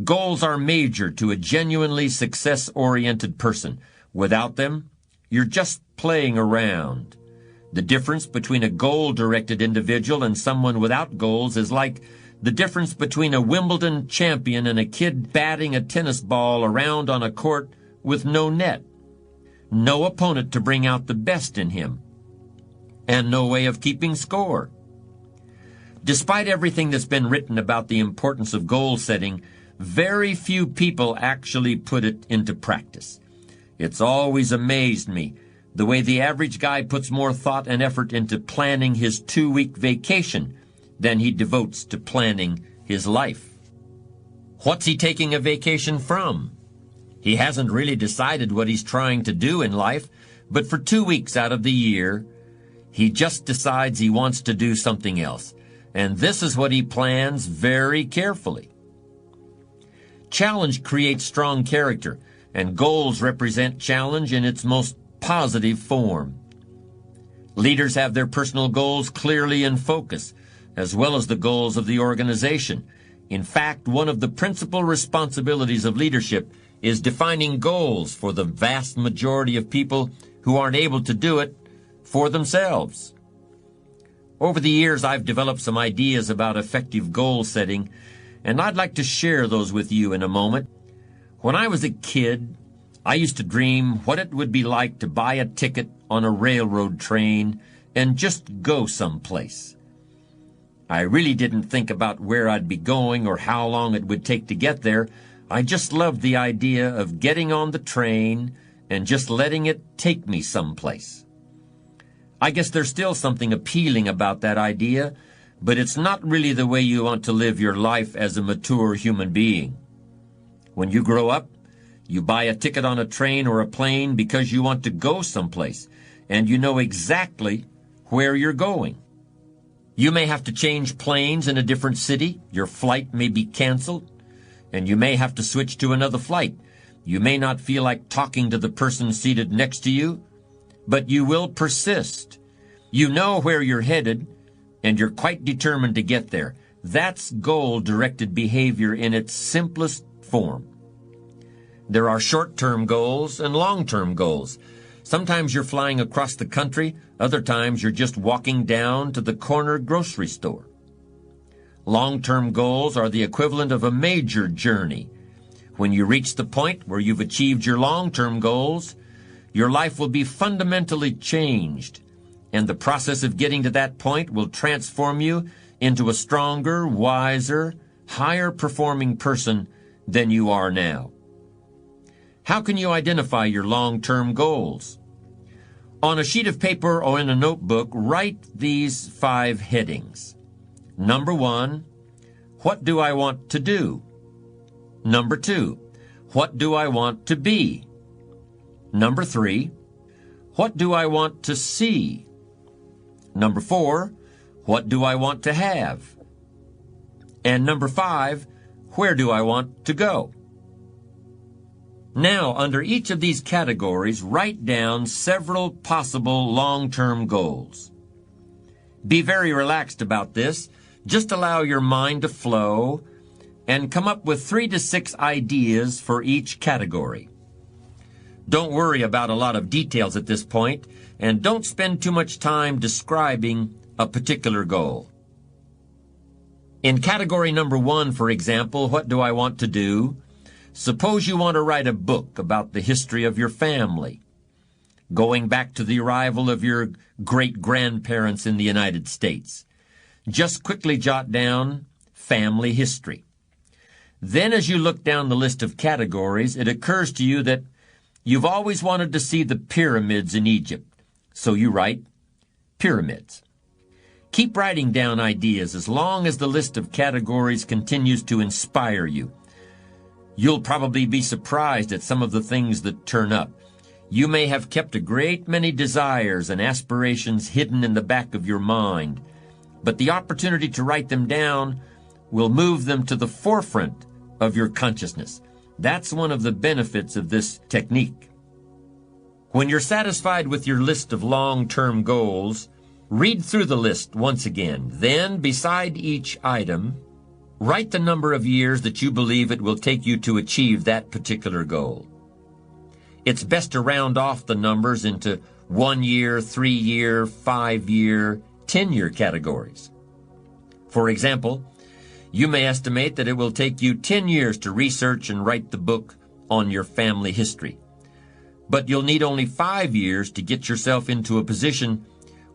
Goals are major to a genuinely success-oriented person. Without them, you're just playing around. The difference between a goal-directed individual and someone without goals is like the difference between a Wimbledon champion and a kid batting a tennis ball around on a court with no net. No opponent to bring out the best in him, and no way of keeping score. Despite everything that's been written about the importance of goal setting, very few people actually put it into practice. It's always amazed me the way the average guy puts more thought and effort into planning his 2-week vacation than he devotes to planning his life. What's he taking a vacation from? He hasn't really decided what he's trying to do in life, but for 2 weeks out of the year, he just decides he wants to do something else. And this is what he plans very carefully. Challenge creates strong character, and goals represent challenge in its most positive form. Leaders have their personal goals clearly in focus, as well as the goals of the organization. In fact, one of the principal responsibilities of leadership is defining goals for the vast majority of people who aren't able to do it for themselves. Over the years, I've developed some ideas about effective goal setting, and I'd like to share those with you in a moment. When I was a kid, I used to dream what it would be like to buy a ticket on a railroad train and just go someplace. I really didn't think about where I'd be going or how long it would take to get there. I just loved the idea of getting on the train and just letting it take me someplace. I guess there's still something appealing about that idea, but it's not really the way you want to live your life as a mature human being. When you grow up, you buy a ticket on a train or a plane because you want to go someplace, and you know exactly where you're going. You may have to change planes in a different city. Your flight may be canceled, and you may have to switch to another flight. You may not feel like talking to the person seated next to you, but you will persist. You know where you're headed, and you're quite determined to get there. That's goal-directed behavior in its simplest form. There are short-term goals and long-term goals. Sometimes you're flying across the country. Other times you're just walking down to the corner grocery store. Long-term goals are the equivalent of a major journey. When you reach the point where you've achieved your long-term goals, your life will be fundamentally changed, and the process of getting to that point will transform you into a stronger, wiser, higher-performing person than you are now. How can you identify your long-term goals? On a sheet of paper or in a notebook, write these 5 headings. Number 1, what do I want to do? Number 2, what do I want to be? Number 3, what do I want to see? Number 4, what do I want to have? And number 5, where do I want to go? Now, under each of these categories, write down several possible long-term goals. Be very relaxed about this. Just allow your mind to flow and come up with 3 to 6 ideas for each category. Don't worry about a lot of details at this point, and don't spend too much time describing a particular goal. In category number 1, for example, what do I want to do? Suppose you want to write a book about the history of your family, going back to the arrival of your great-grandparents in the United States. Just quickly jot down family history. Then as you look down the list of categories, it occurs to you that you've always wanted to see the pyramids in Egypt, so you write pyramids. Keep writing down ideas as long as the list of categories continues to inspire you. You'll probably be surprised at some of the things that turn up. You may have kept a great many desires and aspirations hidden in the back of your mind, but the opportunity to write them down will move them to the forefront of your consciousness. That's one of the benefits of this technique. When you're satisfied with your list of long-term goals, read through the list once again. Then, beside each item, Write the number of years that you believe it will take you to achieve that particular goal. It's best to round off the numbers into 1 year, 3 year, 5 year, 10-year categories. For example, you may estimate that it will take you 10 years to research and write the book on your family history. But you'll need only 5 years to get yourself into a position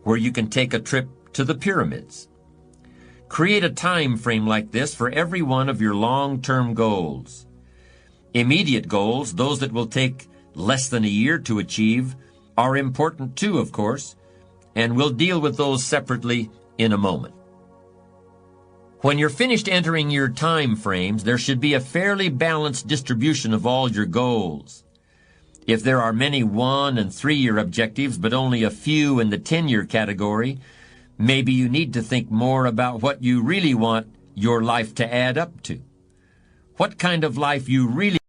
where you can take a trip to the pyramids. Create a time frame like this for every one of your long-term goals. Immediate goals, those that will take less than a year to achieve, are important too, of course, and we'll deal with those separately in a moment. When you're finished entering your time frames, there should be a fairly balanced distribution of all your goals. If there are many 1- and 3-year objectives, but only a few in the 10-year category, maybe you need to think more about what you really want your life to add up to. What kind of life you really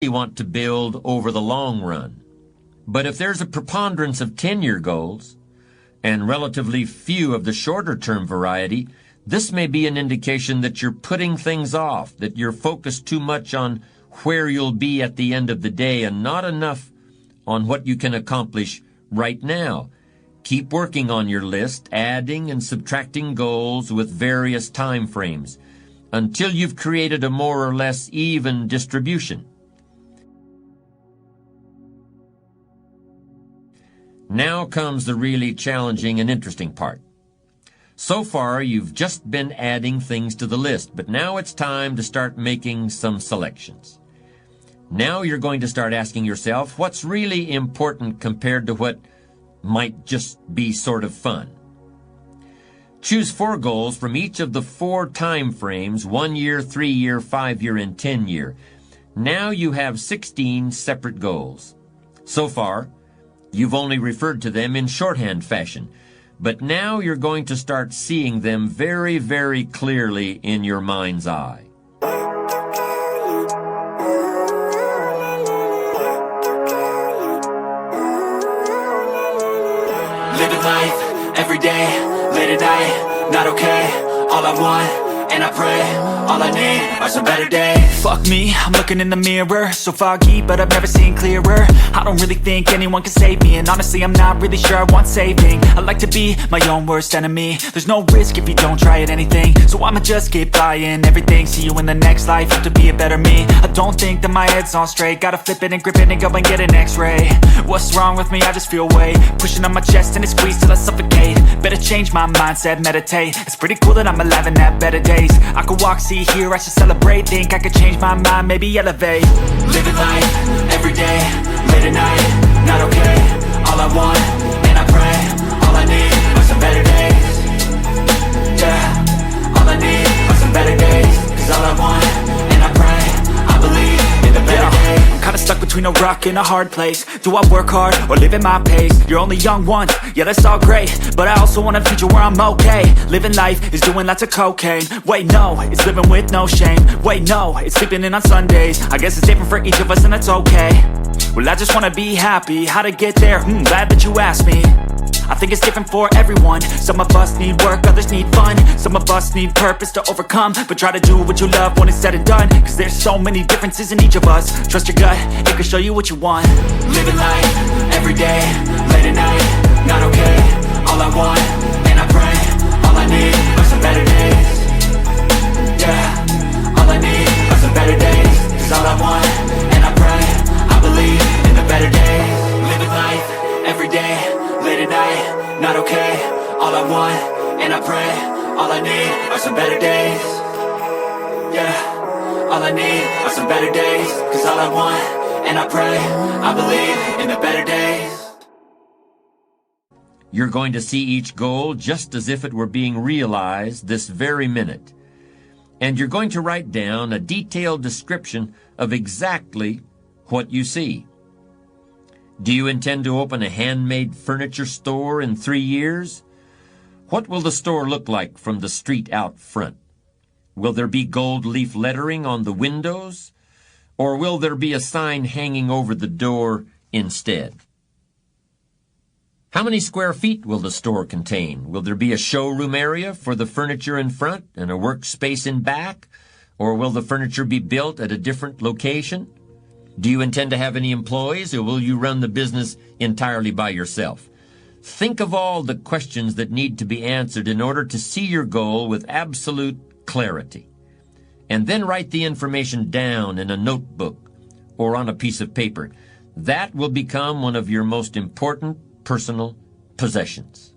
Want to build over the long run. But if there's a preponderance of 10-year goals and relatively few of the shorter-term variety, this may be an indication that you're putting things off, that you're focused too much on where you'll be at the end of the day and not enough on what you can accomplish right now. Keep working on your list, adding and subtracting goals with various time frames until you've created a more or less even distribution. Now comes the really challenging and interesting part. So far, you've just been adding things to the list, but now it's time to start making some selections. Now you're going to start asking yourself, what's really important compared to what might just be sort of fun? Choose 4 goals from each of the 4 time frames, 1 year, 3 year, 5 year, and 10 year. Now you have 16 separate goals. So far, you've only referred to them in shorthand fashion, but now you're going to start seeing them very, very clearly in your mind's eye. Living life, every day, late at night, not okay. All I want, and I pray, all I need are some better days. Fuck me, I'm looking in the mirror, so foggy, but I've never seen clearer. I don't really think anyone can save me, and honestly I'm not really sure I want saving. I like to be my own worst enemy. There's no risk if you don't try at anything, so I'ma just keep buying everything. See you in the next life, have to be a better me. I don't think that my head's on straight, gotta flip it and grip it and go and get an x-ray. What's wrong with me? I just feel weight pushing on my chest and it squeezes till I suffocate. Better change my mindset, meditate. It's pretty cool that I'm alive and have better days. I could walk, see, hear, I should celebrate. Think I could change my mind, maybe elevate. Living life, every day, late at night, not okay. All I want, and I pray, all I need are some better days. Yeah, all I need are some better days. Cause all I want, and I pray, I believe in the better days. I'm kinda stuck between a rock and a hard place. Do I work hard or live at my pace? You're only young once, yeah that's all great, but I also want a future where I'm okay. Living life is doing lots of cocaine. Wait no, it's living with no shame. Wait no, it's sleeping in on Sundays. I guess it's different for each of us and that's okay. Well I just wanna be happy, how to get there? Glad that you asked me. I think it's different for everyone. Some of us need work, others need fun. Some of us need purpose to overcome. But try to do what you love when it's said and done. Cause there's so many differences in each of us. Trust your gut, it can show you what you want. Living life, every day, late at night, not okay. All I want, and I pray, all I need are some better days. Yeah, all I need are some better days. Cause all I want, and I pray, I believe in the better days. Living life, every day, late at night, not okay. All I want, and I pray, all I need are some better days. Yeah, all I need are some better days. Cause all I want, and I pray, I believe in the better days. You're going to see each goal just as if it were being realized this very minute. And you're going to write down a detailed description of exactly what you see. Do you intend to open a handmade furniture store in 3 years? What will the store look like from the street out front? Will there be gold leaf lettering on the windows? Or will there be a sign hanging over the door instead? How many square feet will the store contain? Will there be a showroom area for the furniture in front and a workspace in back? Or will the furniture be built at a different location? Do you intend to have any employees, or will you run the business entirely by yourself? Think of all the questions that need to be answered in order to see your goal with absolute clarity. And then write the information down in a notebook or on a piece of paper. That will become one of your most important personal possessions.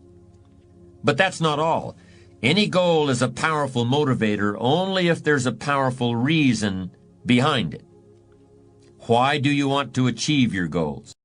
But that's not all. Any goal is a powerful motivator only if there's a powerful reason behind it. Why do you want to achieve your goals?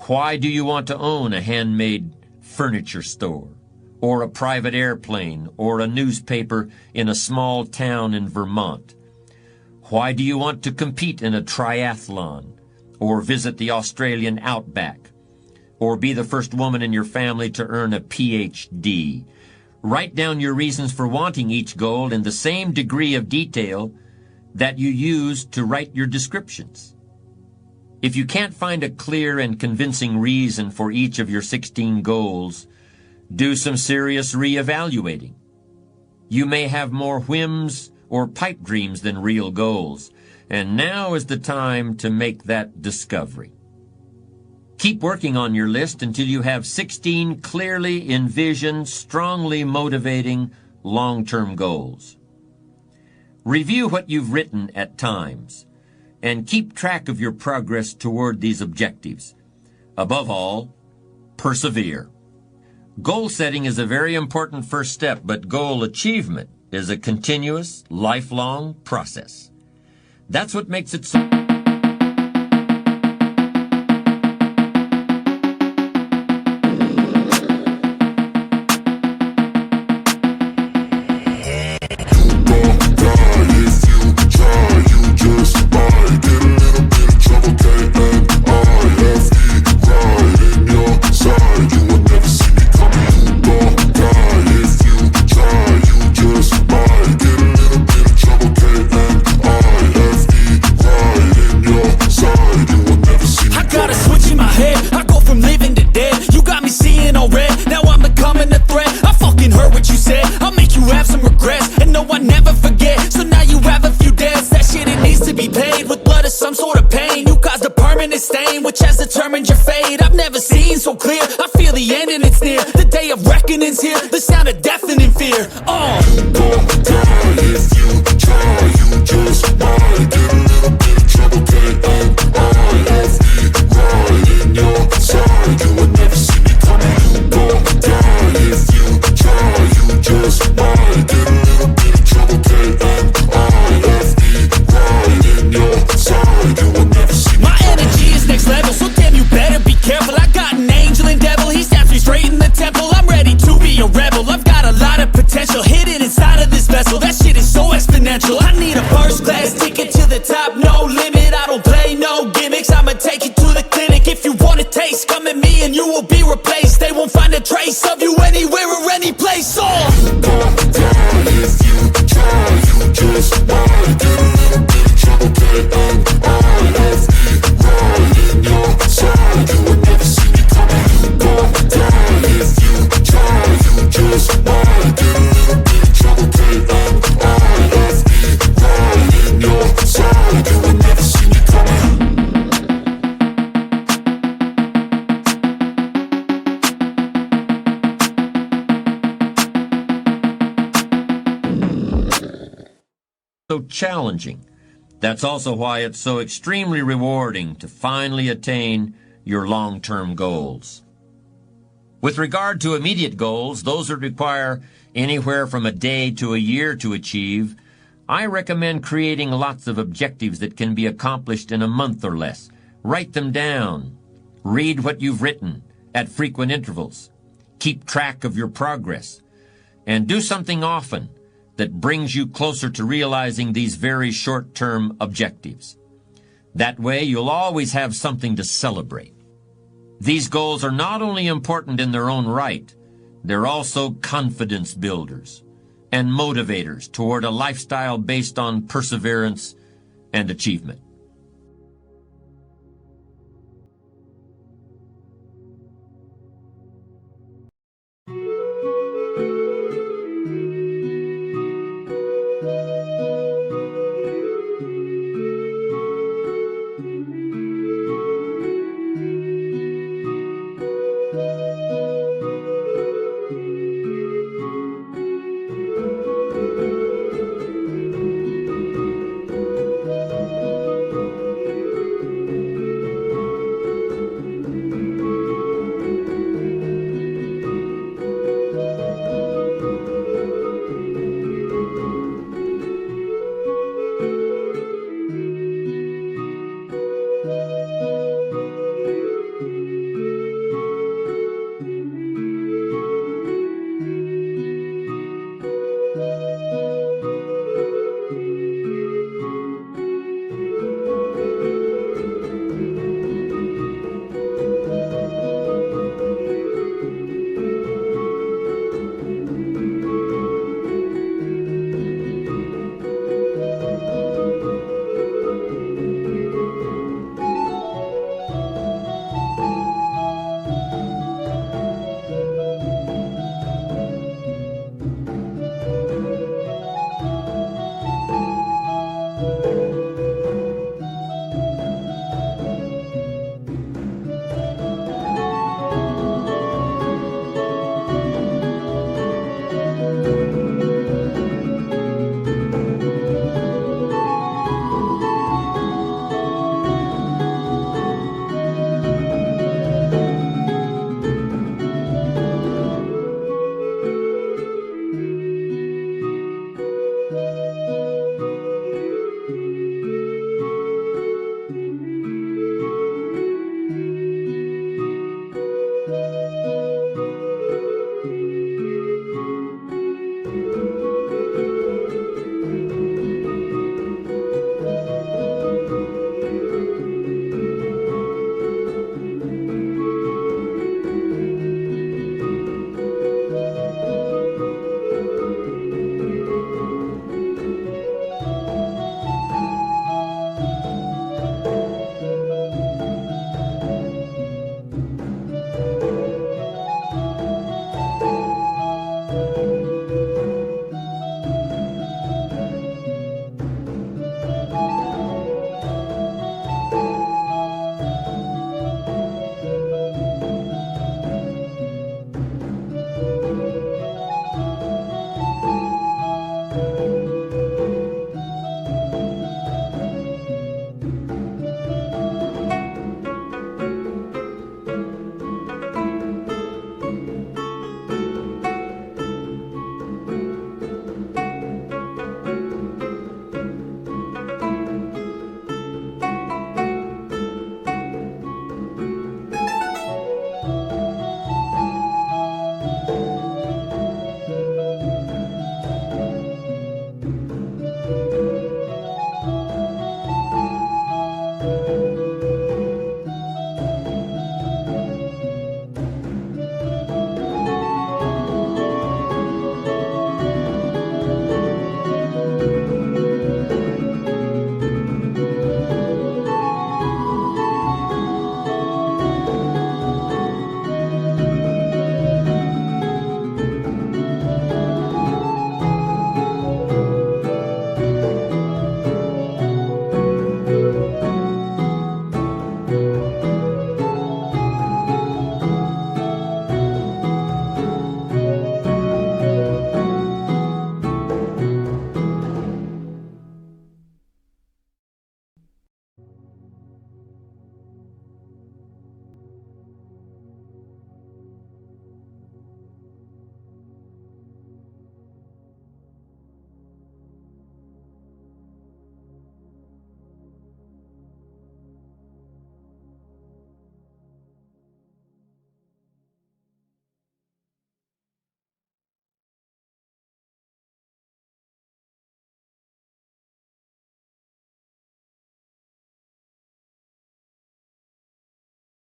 Why do you want to own a handmade furniture store or a private airplane, or a newspaper in a small town in Vermont? Why do you want to compete in a triathlon, or visit the Australian outback, or be the first woman in your family to earn a PhD? Write down your reasons for wanting each goal in the same degree of detail that you use to write your descriptions. If you can't find a clear and convincing reason for each of your 16 goals, do some serious reevaluating. You may have more whims or pipe dreams than real goals, and now is the time to make that discovery. Keep working on your list until you have 16 clearly envisioned, strongly motivating, long-term goals. Review what you've written at times, and keep track of your progress toward these objectives. Above all, persevere. Goal setting is a very important first step, but goal achievement is a continuous, lifelong process. That's what makes it so. Which has determined your fate. I've never seen so clear. I feel the end and it's near. The day of reckoning's here. The sound of deafening fear. You gon' die if you try. You just might get a little bit of trouble. K-N-I-F-E right in your side. You will never see me coming. You gon' die if you try. You just might get a little bit of trouble. K-N-I-F-E right in your side. You will never see me. My energy is next level, so damn you better be careful. I got an angel and devil, he snaps me straight in the temple. I'm ready to be a rebel, I've got a lot of potential hidden inside of this vessel. That shit is so exponential. I need a first class ticket to the top, no limit. I don't play no gimmicks, I'ma take you to the clinic. If you want a taste, come at me and you will be replaced. They won't find a trace of you anywhere or any place. You gon' die if you try. You just might get a little bit of trouble. K-N-I-F-E right in your side. You will never see me coming. You gon' die if you try. You just might get a little bit of trouble. K-N-I-F-E right in your side. You will never see me coming. So challenging. That's also why it's so extremely rewarding to finally attain your long-term goals. With regard to immediate goals, those that require anywhere from a day to a year to achieve, I recommend creating lots of objectives that can be accomplished in a month or less. Write them down. Read what you've written at frequent intervals. Keep track of your progress. And do something often that brings you closer to realizing these very short-term objectives. That way, you'll always have something to celebrate. These goals are not only important in their own right, they're also confidence builders and motivators toward a lifestyle based on perseverance and achievement.